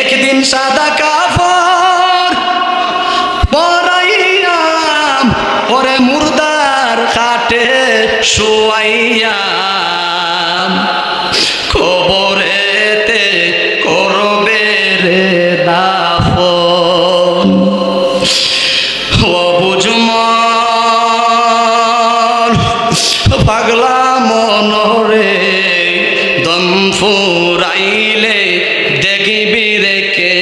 একদিন সাদা কাপড় পরাইয়া ওরে মুর্দার খাটে শুয়াইয়া কবরেতে করবে রে দাফন। ও বুঝমন পাগলা মনরে দম ফুরাইলে দেখবি রে কে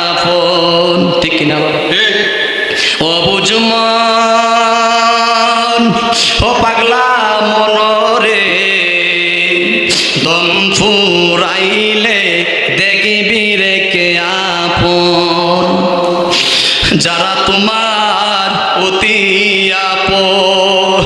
আপন। ঠিক কিনা বাবা? ও বুঝমন ও পাগলা মনরে দম ফুরাইলে দেখবি রে কে আপন। যারা তোমার অতি আপন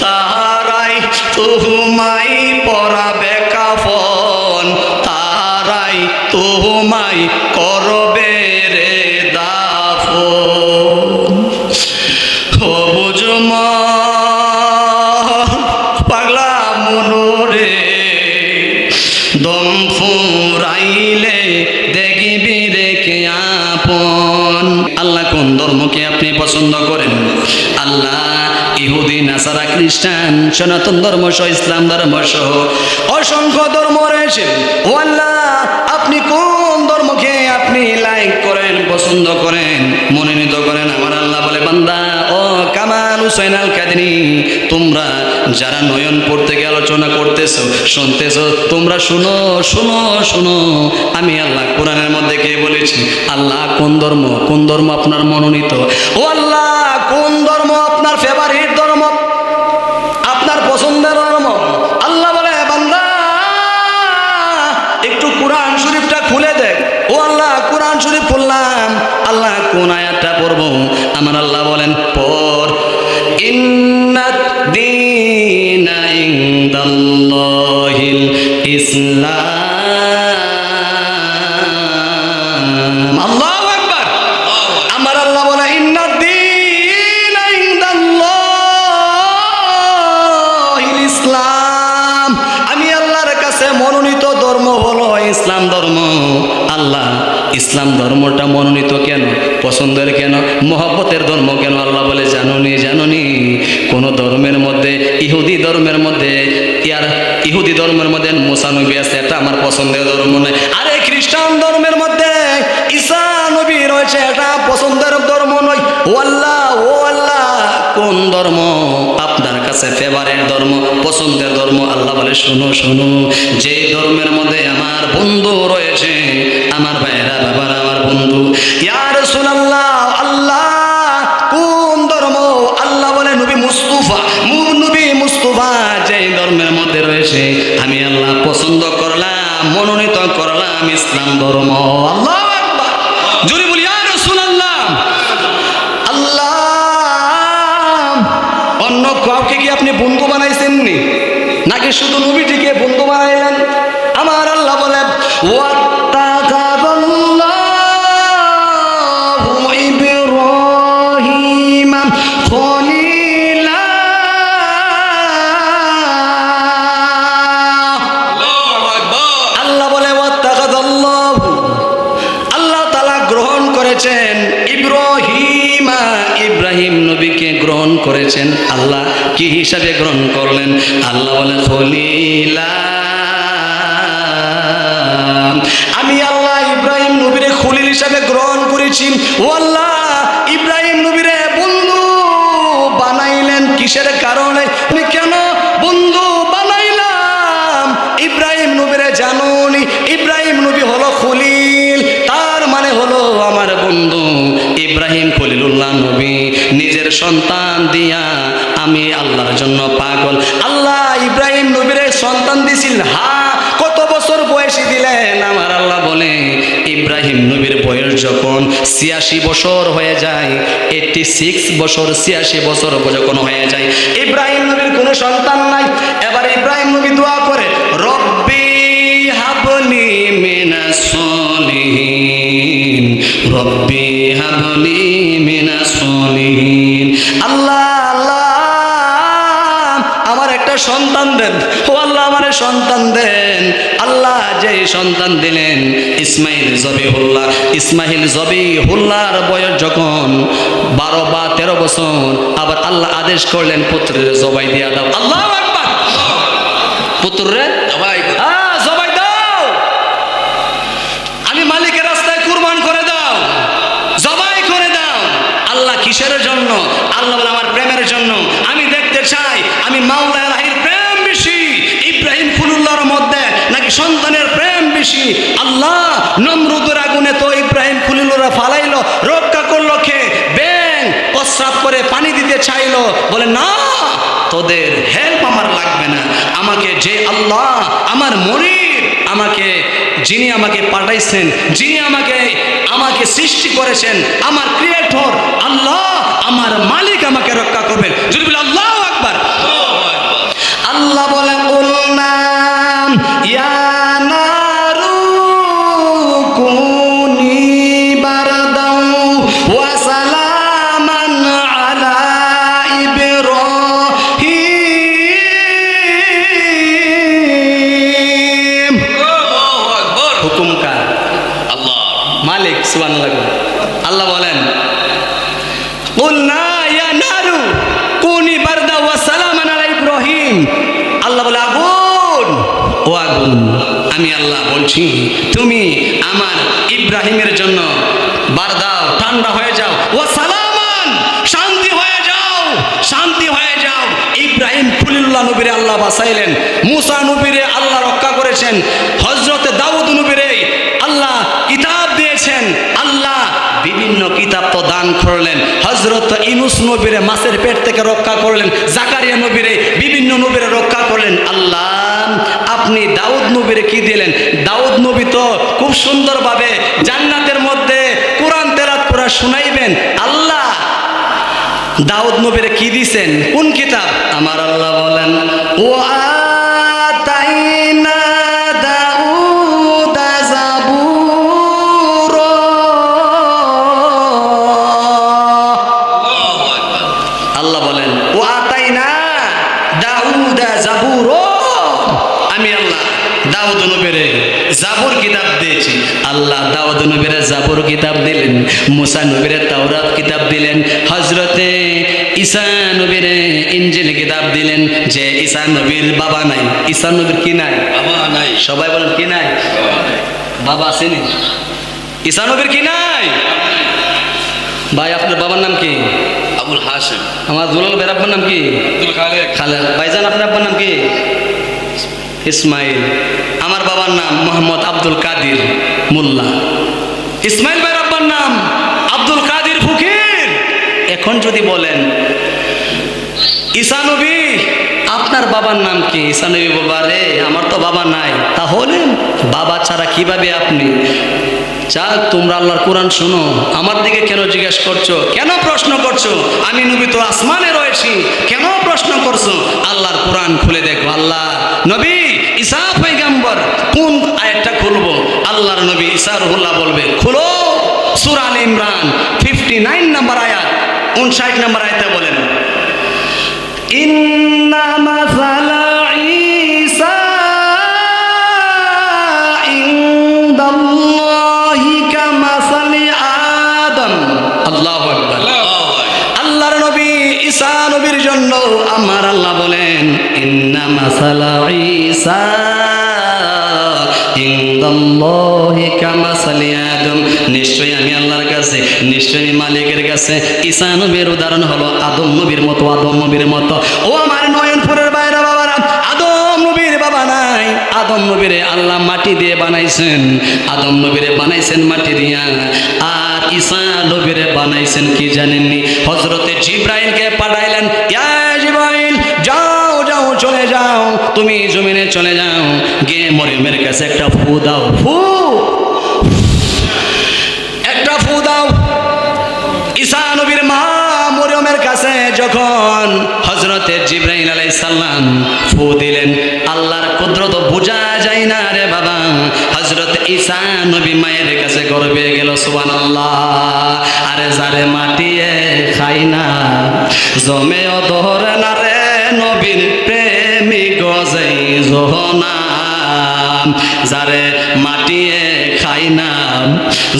তারাই তোমায় পরাবে কাফন, তারাই তোমায় করবে রে দাফন। ও বুঝমন পাগলা মনরে দম ফুরাইলে দেখবি রে কে আপন। আল্লাহ কোন ধর্মকে আপনি পছন্দ করেন? আল্লাহ ইহুদি, নাসারা, খ্রিস্টান, সনাতন ধর্ম সহ ইসলাম ধর্ম সহ অসংখ্য ধর্ম রয়েছে। ও আল্লাহ, আপনি কোন ধর্মকে আপনি লাইক করেন, পছন্দ করেন, মনোনীত করেন? আমার আল্লাহ বলে, বান্দা ও কামাল হুসাইন আল কাদেরী, তোমরা যারা নয়নপুর থেকে আলোচনা করতেছো, শুনতেছো, তোমরা শুনো শুনো শুনো। আমি আল্লাহ কোরআনের মধ্যে কে বলেছি? আল্লাহ কোন ধর্ম, কোন ধর্ম আপনার মনোনীত? ও আল্লাহ, কোন ধর্ম আপনার ফেভারিট ধর্ম, আপনার পছন্দের ধর্ম? আল্লাহ বলে, বান্দা একটু কোরআন শরীফটা খুলে দেখ। ও আল্লাহ, কোরআন শরীফ খুললাম। আল্লাহ কোন আয়াতটা পড়বো? আমার আল্লাহ বলেন, পড়। ইন্নাদ দীনা ইনদাল্লাহিল ইসলাম। আল্লাহু আকবার। আমার আল্লাহ বলে, ইন্নাদ দীনা ইনদাল্লাহিল ইসলাম। আমি আল্লাহর কাছে মনোনীত ধর্ম হলো ইসলাম ধর্ম। আল্লাহ ইসলাম ধর্মটা মনোনীত কেন, পছন্দের কেন, মহব্বতের ধর্ম কেন? আল্লাহ বলে, জানুনি কোন ধর্মের মধ্যে, ইহুদি ধর্মের মধ্যে, ইহুদি ধর্মের মধ্যে মুসা নবী আছে, এটা আমার পছন্দের ধর্ম নয়। আরে খ্রিস্টান ধর্মের মধ্যে ঈসা নবী রয়েছে, এটা পছন্দের ধর্ম নয়। ও আল্লাহ, কোন ধর্ম আপনার কাছে ফেভারিট ধর্ম, পছন্দের ধর্ম? আল্লাহ বলে, শোনো শোনো, যে ধর্মের মধ্যে আমার বন্ধু রয়েছে, আমার ভাইরা বাবারা, আমার বন্ধু। ইয়া রাসূলুল্লাহ, আল্লাহ কোন ধর্ম? আল্লাহ বলে, নবী মুস্তাফা যে ধর্মের মধ্যে রয়েছে, আমি আল্লাহ পছন্দ করলাম, মনোনীত করলাম ইসলাম ধর্ম। আল্লাহু আকবার। জোরে বলি ইয়া রাসূলুল্লাহ। আল্লাহ অন্য কাউকে কি আপনি বন্ধু বানাইছেন নি, নাকি শুধু নবীটিকে বন্ধু বানাইলেন? আমার আল্লাহ বলে, ওয়াত্তাখাযাল্লাহু ইব্রাহিমা খলিলা। আল্লাহ বলে, ওয়াত্তাখাযাল্লাহু, আল্লাহ তাআলা গ্রহণ করেছেন ইব্রাহিম নবীকে গ্রহণ করেছেন। আল্লাহ কি হিসাবে গ্রহণ করলেন? আল্লাহ বলে, খলিলা। আমি আল্লাহ ইব্রাহিম নবীরে খলিল হিসাবে গ্রহণ করেছি। ও আল্লাহ, ইব্রাহিম নবীরে বন্ধু বানাইলেন কিসের কারণে? আমি কেন বন্ধু বানাইলাম ইব্রাহিম নবীরে? জানুনি ইব্রাহিম নবী হলো খলিল, তার মানে হলো আমার বন্ধু। ইব্রাহিম খলিলুল্লাহ নবী নিজের সন্তান দিয়া আমি আল্লাহর জন্য পাগল। আল্লাহ ইব্রাহিম নবীরে সন্তান দিছিল, হ্যাঁ, কত বছর বয়সী দিলেন? আমার আল্লাহ বলে, ইব্রাহিম নবীর বয়স যখন 86 বছর হয়ে যায়, 86 বছর, 86 বছর যখন হয়ে যায়, ইব্রাহিম নবীর কোনো সন্তান নাই। এবার ইব্রাহিম নবী দোয়া করে, রব্বি হাবলি মিনাস সলিহিন, রব্বি হাবলি মিনাস সলিহিন। আল্লাহ, আমার একটা একটা সন্তান দেন, ও আল্লাহ আমারে সন্তান দেন। আল্লাহ যে সন্তান দিলেন ইসমাইল জবিহুল্লাহ, ইসমাইল জবিহুল্লাহর বয়স যখন 12 বা 13 বছর, আবার আল্লাহ আদেশ করলেন পুত্রের জবাই দিয়া দাও। আল্লাহু আকবার, পুত্রের জবাই জবাই দাও, আমি মালিকের রাস্তায় কুরবান করে দাও, জবাই করে দাও। আল্লাহ কিসের জন্য? আল্লাহ বলে আমার প্রেমের জন্য। আমি দেখতে চাই আমি মাওলা ইলাহির প্রেম বেশি ইব্রাহিম খলিলুল্লাহর মধ্যে নাকি সন্তানের প্রেম বেশি। আল্লাহ নমরুদের আগুনে তো ইব্রাহিম খলিলুল্লাহ ফালাইলো, রক্ষা করলো কে? ব্যাং প্রস্রাব করে পানি দিতে চাইলো, বলে না তোদের হেল্প আমার লাগবে না, আমাকে যে আল্লাহ আমার মনিব, আমাকে যিনি আমাকে পাঠাইছেন, যিনি আমাকে সৃষ্টি করেছেন, আমার ক্রিয়েটর আল্লাহ, আমার মালিক আমাকে রক্ষা করবেন। যদি বলে আল্লাহু আকবার। আল্লাহ বলেন কুলনা ইয়া নারু কুনি বারদাও ওয়া সালামান আলা ইব্রাহিম। হুকুম কার? আল্লাহ মালিক। সুবহানাল্লাহ। আল্লাহ বলেন কুলনা ইয়া নারু কুনি বারদা ওয়া সালামান আলা ইব্রাহিম। আল্লাহ বলে আগুন, ও আগুন, আমি আল্লাহ বলছি তুমি আমার ইব্রাহিমের জন্য বারদাও, ঠান্ডা হয়ে যাও, ওয়া সালামান, শান্তি হয়ে যাও, শান্তি হয়ে যাও। ইব্রাহিম খলিলুল্লাহ নবীরে আল্লাহ বাঁচাইলেন, মুসা নবীরে আল্লাহ রক্ষা করেছেন, হযরতে দাউদ নবীরে আল্লাহ কিতাব দিয়েছেন, আল্লাহ বিভিন্ন কিতাব তো দান করলেন, হযরত ইউনূস নবীরে মাছের পেট থেকে রক্ষা করলেন, জাকারিয়া নবীরে বিভিন্ন নবীরে রক্ষা করলেন। আল্লাহ আপনি দাউদ নবীরে কি দিলেন? দাউদ নবী তো খুব সুন্দরভাবে জান্নাতের মধ্যে কোরআন তেলাওয়াত করে শোনাইবেন। আল্লাহ দাউদ নবীরে কি দিয়েছেন? কোন কিতাব? আমার আল্লাহ বলেন ও আতাইনা দাউদা জাবুর। আল্লাহ বলেন ও আতাইনা দাউদা জাবুর, আমি আল্লাহ দাউদ নবীরে জাবুর কিতাব দিয়েছি। আল্লাহ দাউদ নবীরে জাবুর কিতাব দিলেন, মুসা নবীরে তাওরাত কিতাব দিলেন, হযরতে ঈসা নবীরে ইনজিল কিতাব দিলেন। যে ঈসা নবীর বাবা নাই, ঈসা নবীর কি নাই? বাবা নাই। সবাই বলেন কি নাই? বাবা আসেনি। ঈসা নবীর কি নাই? ভাই আপনার বাবার নাম কি? আবুল হাসিম। আমার দুলাল ভাইয়ের আব্বার নাম কি? আব্দুল খালেক। খালেক। ভাইজান আপনার আব্বার নাম কি? ইসমাইল। আমার বাবার নাম মোহাম্মদ আব্দুল কাদির মোল্লা। ইসমাইল ভাইয়ের আব্বার নাম আব্দুল কাদির ফকির। এখন যদি বলেন ঈসা নবী আপনার বাবার নাম কি? ঈসা নবী বাবা রে আমার তো বাবা নাই। তাহলে বাবা ছাড়া কিভাবে আপনি? যাক তোমরা আল্লাহর কোরআন শোনো, আমার দিকে কেন জিজ্ঞেস করছো? কেন প্রশ্ন করছো? আমি নবী তো আসমানে রয়েছি, কেন প্রশ্ন করছো? আল্লাহর কোরআন খুলে দেখো। আল্লাহ নবী ঈসা পয়গম্বর কোন আয়াতটা খুলবো? আল্লাহর নবী ঈসা রুহুল্লাহ বলবে খুলো সূরা আলে ইমরান 59 নম্বর আয়াত, 59 নম্বর আয়াতে বলেন ইন্না মাসালা ঈসা ইনদাল্লাহি কামাসালি আদম। আল্লাহু আকবার। আল্লাহর নবী ঈসা নবীর জন্য আমার আল্লাহ বলেন ইন্না মাসালা ঈসা ইনদাল্লাহি কামাসালি আদম। নিশ্চয়ই আমি আল্লাহর কাছে, নিশ্চয়ই মালিকের কাছে ঈসা নবীর উদাহরণ হলো আদম নবীর মতো, আদম নবীর মতো। ও আমার নয়নপুরের বাইরে বাবারা, আদম নবীর বাবা নাই। আদম নবীরে আল্লাহ মাটি দিয়ে বানাইছেন, আদম নবীরে বানাইছেন মাটি দিয়া। আর ঈসা নবীরে বানাইছেন কি জানেননি? হযরতে জিবরাইলকে পাঠাইলেন, ইয়া জিবরাইল যাও যাও চলে যাও, তুমি জমিনে চলে যাও, গিয়ে মরিয়মের কাছে একটা ফু দাও, একটা ফু দাও। ঈসা নবীর মা মরিয়মের কাছে যখন হযরতে জিবরাইল আলাইহিস সালাম ফু দিলেন, আল্লাহর কুদরত বোঝা যায় না রে বাবা। হযরত ঈসা নবী মায়ের কাছে গর্বে গেল। সুবহানাল্লাহ। আরে যারে মাটিয়ে খাই না জমেও ধরে না রে নবীর প্রেম গজে জোহনাম, যারে মাটিয়ে খাই নাম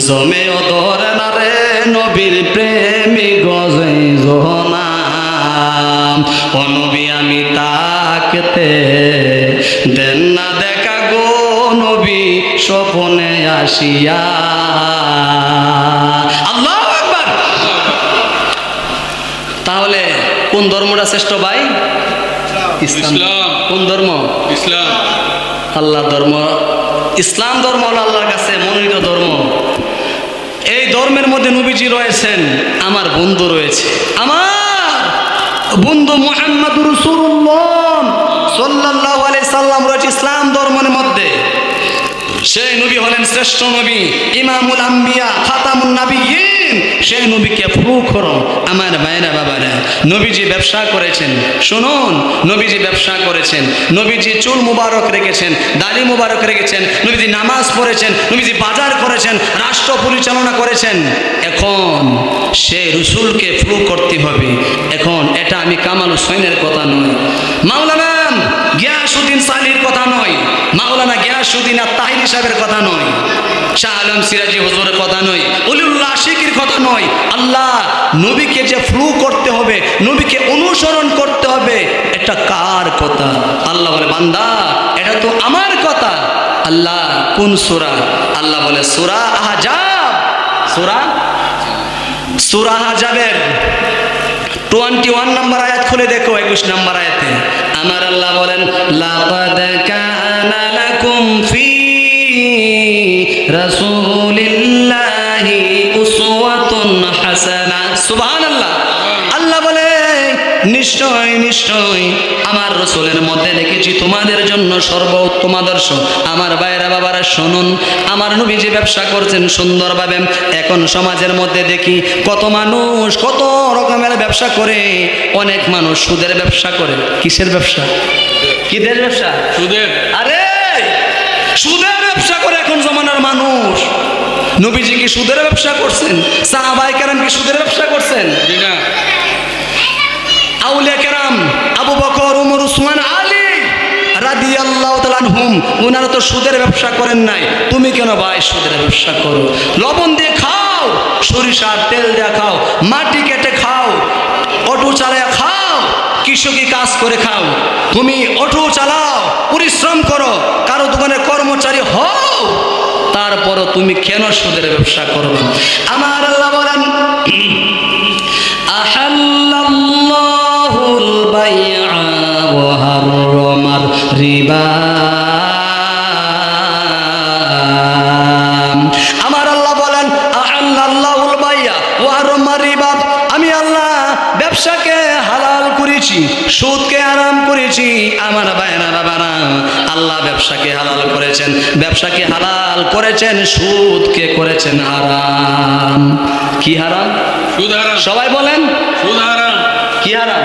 জমেও ধরে না রে নবীর প্রেমী গজে জোহনাম। ও নবী আমি তাকতে দেন না দেখা গো নবী স্বপনে আসিয়া। আল্লাহু আকবার। তাহলে কোন ধর্মটা শ্রেষ্ঠ ভাই? ইসলাম। কোন ধর্ম? ইসলাম। আল্লাহ ধর্ম, ইসলাম ধর্ম হলো আল্লাহর কাছে মনোনীত ধর্ম। এই ধর্মের মধ্যে নবীজি রয়েছেন, আমার বন্ধু রয়েছে, আমার বন্ধু মুহাম্মদুর রাসূলুল্লাহ সাল্লাল্লাহু আলাইহি সাল্লাম রয়েছে ইসলাম ধর্মের মধ্যে। সেই নবী হলেন শ্রেষ্ঠ নবী, ইমামুল আম্বিয়া, খাতামুন নাবিয়্যিন। সেই নবীকে ফলো করো আমার ভাইরা বাবারা। নবীজি ব্যবসা করেছেন, শুনুন, নবীজি ব্যবসা করেছেন, নবীজি চুল মুবারক রেখেছেন, দাড়ি মুবারক রেখেছেন, নবীজি নামাজ পড়েছেন, নবীজি বাজার করেছেন, রাষ্ট্র পরিচালনা করেছেন। এখন সে রসুলকে ফলো করতে হবে। এখন এটা আমি কামাল হুসাইনের কথা নয়, মাওলানা গিয়াসউদ্দিন সালির কথা নয়, মাওলানা গিয়াসউদ্দিন আত-তাহিরি সাহেবের কথা নয়, শাহ আলম সিরাজি হুজুরের কথা নয়, ওলিউল্লাহ আশিকির কথা নয়। আল্লাহ নবীকে যে ফলো করতে হবে, নবীকে অনুসরণ করতে হবে, এটা কার কথা? আল্লাহ বলে বান্দা এটা তো আমার কথা। আল্লাহ কোন সূরা? আল্লাহ বলে সূরা আহজাব, সূরা আহজাবের 21 নম্বর আয়াত খুলে দেখো, 21 নম্বর আয়াতে আমার আল্লাহ বলেন লাকাদ কানা লাকুম ফি রাসূলিল্লাহি উসওয়াতুন হাসানা। সুবহানাল্লাহ। আল্লাহ বলে নিশ্চয় নিশ্চয় আমার রাসূলের মধ্যে রেখেছি তোমাদের জন্য সর্বোত্তম আদর্শ। আমার ভাইরা বাবারা শুনুন, আমার নবী যে ব্যবসা করছেন সুন্দরভাবে। এখন সমাজের মধ্যে দেখি কত মানুষ কত রকমের ব্যবসা করে। অনেক মানুষ সুদের ব্যবসা করে। কিসের ব্যবসা? কিদের ব্যবসা? সুদের। আরে সুদের ব্যবসা করে এখন জমানার মানুষ। নবীজি কি সুদের ব্যবসা করছেন? সাহাবায়ে কেরাম কি সুদের ব্যবসা করছেন? জি না। আউলিয়া কেরাম আবু বকর, ওমর, উসমান, আলী রাদিয়াল্লাহু তাআলা আনহুম ওনারা তো সুদের ব্যবসা করেন নাই। তুমি কেন ভাই সুদের ব্যবসা করো? লবণ দিয়ে খাও, সরিষার তেল দিয়ে খাও, মাটি কেটে খাও, অটো চালায় খাও, কৃষকি কাজ করে খাও। তুমি অটো চালাও, পরিশ্রম করো, কারো দোকানে কর্মচারী হও, তারপরও তুমি কেন সুদের ব্যবসা করবে? আমার আল্লাহ বলেন আহাল্লাল্লাহুল বাই'a ওয়া হাররামার রিবা। আমার আল্লাহ বলেন আহাল্লাল্লাহুল বাই'a ওয়া হাররামার রিবা। আমি আল্লাহ ব্যবসাকে হালাল করেছি, সুদকে হারাম করেছি। আমার ভাইরা বাবারা, আল্লাহ ব্যবসাকে হালাল করেছেন, ব্যবসাকে হালাল করেছেন, সুদকে করেছেন হারাম। কি হারাম? সুদ হারাম। সবাই বলেন সুদ হারাম। কি হারাম?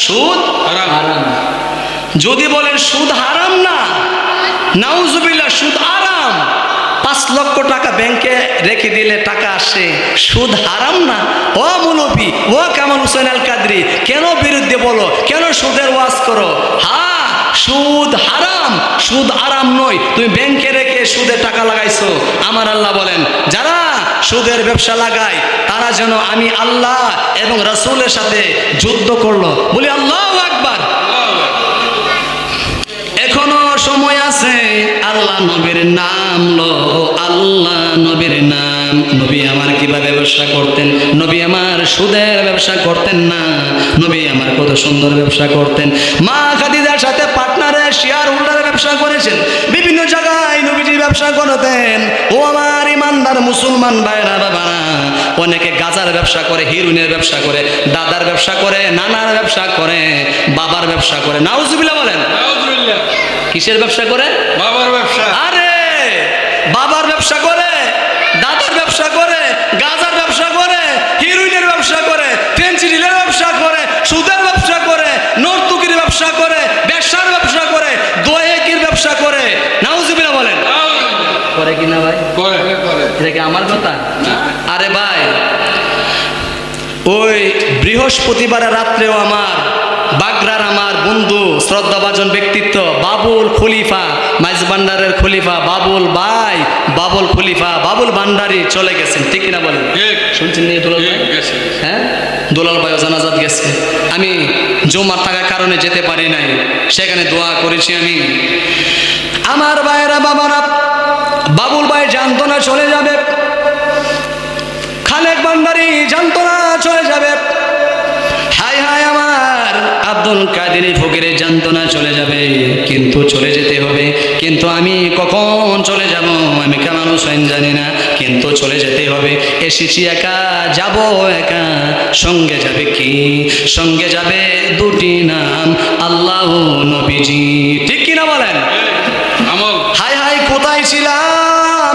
সুদ হারাম। হারাম। যদি বলেন সুদ হারাম না, নাউজুবিল্লাহ, সুদ হারাম। 5 লক্ষ টাকা ব্যাংকে রেখে দিলে টাকা আসে, সুদ হারাম না? ও মৌলভী, ও কামাল হোসেন আল কাদরি, কেন বিরুদ্ধে বলো? কেন সুদের ওয়াজ করো? হ্যাঁ, সুদ হারাম, সুদ হারাম নয়। তুমি ব্যাংকে রেখে সুদে টাকা লাগাইছো। আমার আল্লাহ বলেন যারা সুদের ব্যবসা লাগায় তারা যেন আমি আল্লাহ এবং রাসূলের সাথে যুদ্ধ করলো। বলি আল্লাহু আকবার। এখনো সময় আছে। আল্লাহ নবীর নাম লো, আল্লাহ নবীর নাম। নবী আমার কিভাবে ব্যবসা করতেন? নবী আমার সুদের ব্যবসা করতেন না, নবী আমার কত সুন্দর ব্যবসা করতেন। মা খাদিজার সাথে পার্টনারে শেয়ার হোল্ডারে ব্যবসা করেছেন, বিভিন্ন জায়গায় নবীজি ব্যবসা করতেন। ও আমার ইমানদার মুসলমান ভাইরা বাবারা, অনেকে গাজার ব্যবসা করে, হিরোইনের ব্যবসা করে, দাদার ব্যবসা করে, নানার ব্যবসা করে, বাবার ব্যবসা করে। নাউজুবিল্লাহ বলেন। নাউজুবিল্লাহ। কিসের ব্যবসা করে? বাবার ব্যবসা। আরে বাবার ব্যবসা করে, দাদার ব্যবসা করে, গাজার ব্যবসা করে, হিরোইনের ব্যবসা করে, ফেন্সিডিলের ব্যবসা করে, সুদের ব্যবসা করে, নর্তুকির ব্যবসা করে, ব্যবসার ব্যবসা করে, দোয়েকির ব্যবসা করে। নাউজুবিল্লাহ বলেন। করে কিনা ভাই? করে। এটা কি আমার কথা? আরে ভাই, ওই বৃহস্পতিবার রাত্রেও আমার বাগরার আমার বন্ধু শ্রদ্ধাভাজন ব্যক্তিত্ব বাবুল খলিফা, মাইজবান্ডারের খলিফা বাবুল ভাই, বাবুল খলিফা, বাবুল ভান্ডারী চলে গেছেন, ঠিক কিনা বলেন? ঠিক। শুনছেন নিয়ে দুলাল ভাই? ঠিক গেছে। হ্যাঁ, দুলাল ভাইও জানাজাত গেছে। আমি জুমার থাকার কারণে যেতে পারি নাই, সেখানে দোয়া করেছি আমি। আমার ভাইয়েরা বাবারা, বাবুল ভাই জানতো না চলে যাবে, খালেক ভান্ডারী জানতো না চলে যাবে, হায় হায় আমার আব্দুল কাদের ফকিরে জানতো না চলে যাবে, কিন্তু চলে যেতে হবে। কিন্তু আমি কখন চলে যাব আমি কেমন হোসেন জানি না, কিন্তু চলে যেতে হবে। এসেছি একা, যাব একা, সঙ্গে যাবে কি? সঙ্গে যাবে দুটি নাম, আল্লাহ নবীজি, ঠিক কিনা বলেন? আমল। হায় হায় কোথায় ছিলাম,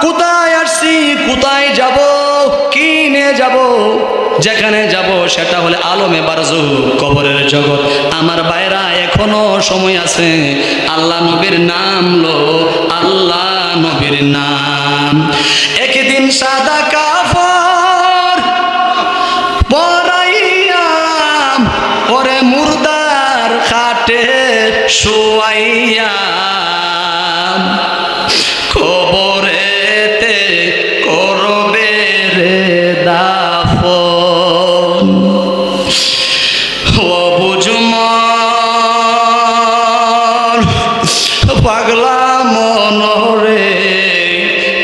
কোথায় আসছি, কোথায় যাব, কি নিয়ে যাব? যেখানে যাব সেটা হলে আলমে বারজু, কবরের জগৎ। আমার ভাইরা এখনো সময় আছে, আল্লাহ নবীর নাম লো, আল্লাহ নবীর নাম। একদিন সাদা কাপড় পরাইয়াম, পরে মুর্দার খাটে শুয়াইয়া, খবরেতে করবে রে দাফন। ও বুঝমন পাগলা মনরে,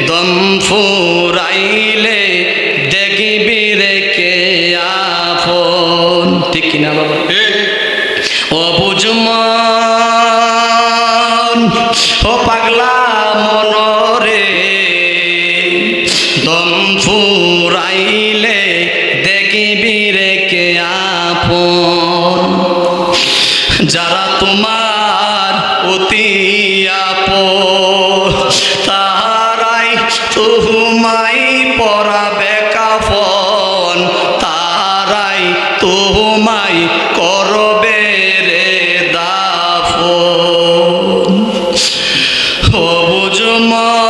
দম ফুরাইলে দেখবি রে কে আপন, ঠিক কিনা বাবা? ঠিক। ও বুঝমন ও পাগলা মনরে, দম ফুরাইলে দেখবি রে কে আপন। যারা তোমার অতি আপন, তারাই তোমায় পরাবে কাফন, তারাই তোমায় করবে রে দাফন। ও বুঝমন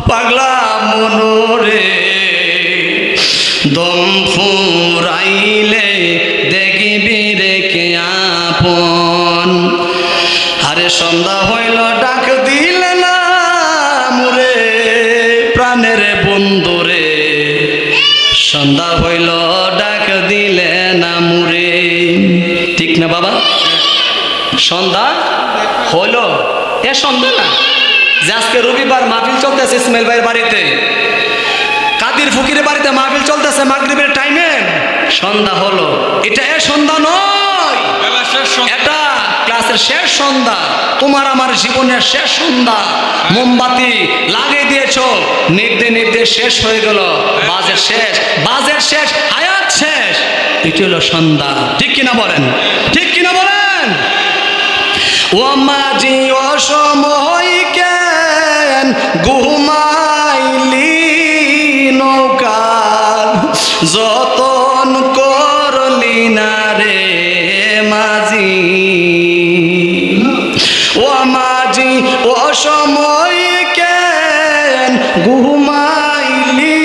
পাগলা মনরে, দম ফুরাইলে দেখবি রে কে আপন। আরে সন্ধ্যা হইল ডাক দিলে না মুরে, প্রাণের বন্ধুরে, সন্ধ্যা হইল ডাক দিলে না মুরে, ঠিক না বাবা? সন্ধ্যা হইল, এ সন্ধ্যা না যে আজকে রবিবার মাহফিল চলতেছে ইসমাইল ভাইয়ের বাড়িতে, কাদির ফকিরের বাড়িতে মাহফিল চলতেছে মাগরিবের টাইমে, সন্ধ্যা হলো, এটা এ সন্ধ্যা নয়, বেলা শেষ সন্ধ্যা। এটা ক্লাসের শেষ সন্ধ্যা, তোমার আমার জীবনের শেষ সন্ধ্যা। মোমবাতি লাগিয়ে দিয়েছো, নির্দে নির্দে শেষ হয়ে গেল, বাজের শেষ, বাজের শেষ, হায়াত শেষ, এটি হলো সন্ধ্যা, ঠিক কিনা বলেন? ঠিক কিনা বলেন? ও মাঝি অসময় কেন ঘুমাইলি নৌকার, যতন করলি না রে মাঝি। ও মাঝি অসময় কেন ঘুমাইলি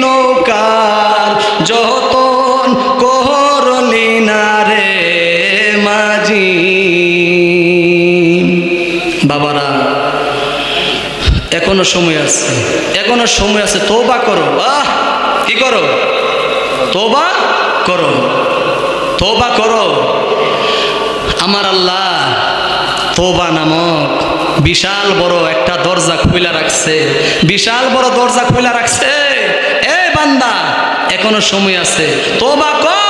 নৌকার, যতন করলি না রে মাঝি। বাবারা এখনো সময় আছে, এখনো সময় আছে, তওবা করো। কি করো? তওবা করো, তওবা করো। আমার আল্লাহ তওবা নামক বিশাল বড় একটা দরজা খুলে রাখছে, বিশাল বড় দরজা খুলে রাখছে। এ বান্দা এখনো সময় আছে, তওবা কর।